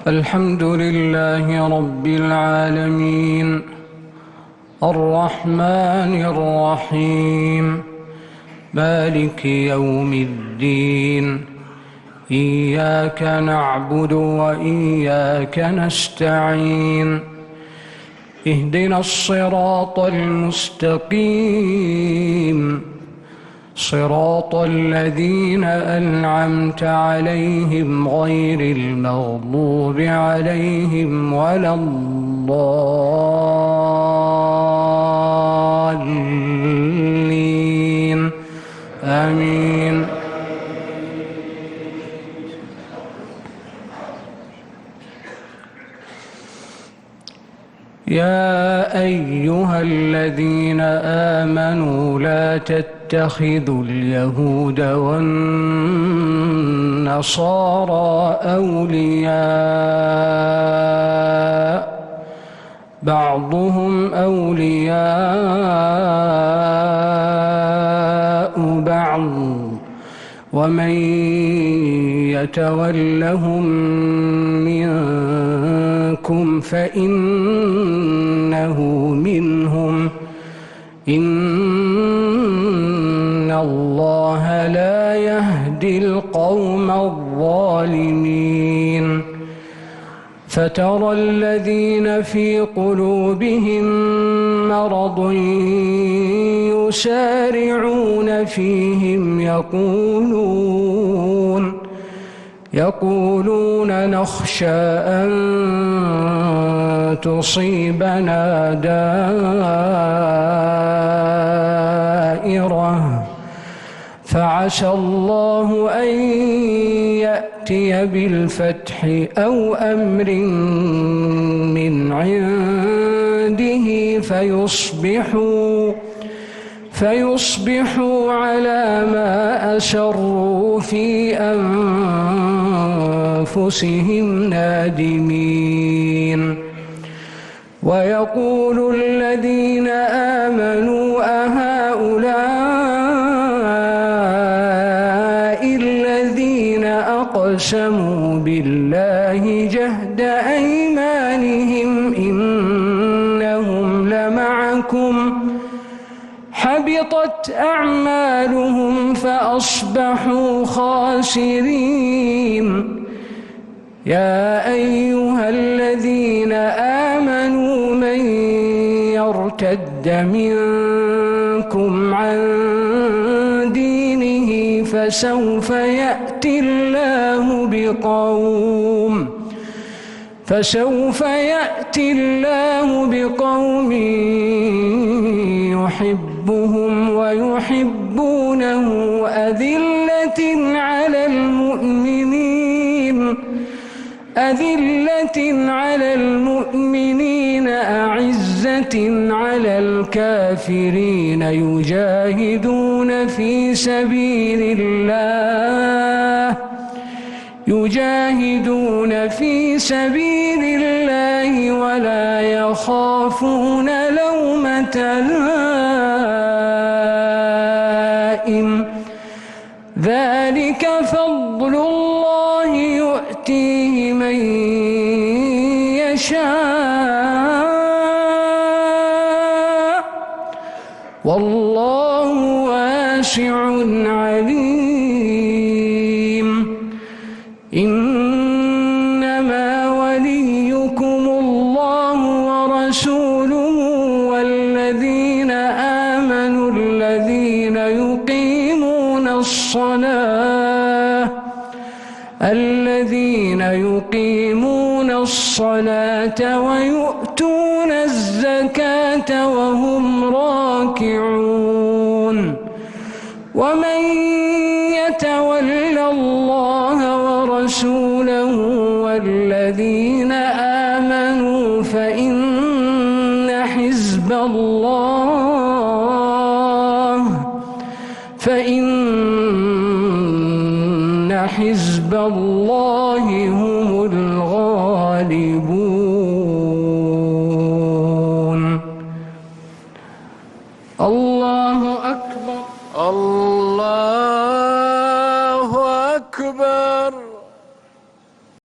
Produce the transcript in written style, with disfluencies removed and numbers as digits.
الحمد لله رب العالمين الرحمن الرحيم مالك يوم الدين إياك نعبد وإياك نستعين اهدنا الصراط المستقيم صراط الذين أنعمت عليهم غير المغضوب عليهم ولا الضالين آمين. يا أيها الذين آمنوا لا تتخذوا اليهود والنصارى أولياء بعضهم أولياء بعض ومن يتولهم منكم فإنه منهم إن الله لا يهدي القوم الظالمين. فترى الذين في قلوبهم مرض يسارعون فيهم يقولون نخشى أن تصيبنا دائرة فعسى الله أن يأتي بالفتح أو أمر من عنده فيصبحوا على ما أسروا في أنفسهم نادمين. ويقول الذين آمنوا أهؤلاء الذين أقسموا بالله جهد أيمانهم إنهم لمعكم حبطت أعمالهم فأصبحوا خاسرين. يا أيها الذين آمنوا من يرتد منكم عن دينه فسوف يأتي الله بقوم يحبهم ويحبونه أذلة على المؤمنين أعزة على الكافرين يجاهدون في سبيل الله ولا يخافون لومة لائم ذلك فضل الله يؤتيه من يشاء والله واسع عليم. إنما وليكم الله ورسوله والذين آمنوا الذين يقيمون الصلاة ويؤتون الزكاة وهم راكعون. ومن يتول الله ورسوله والذين آمنوا فإن حزب الله هم الغالبون. الله أكبر. الله أكبر.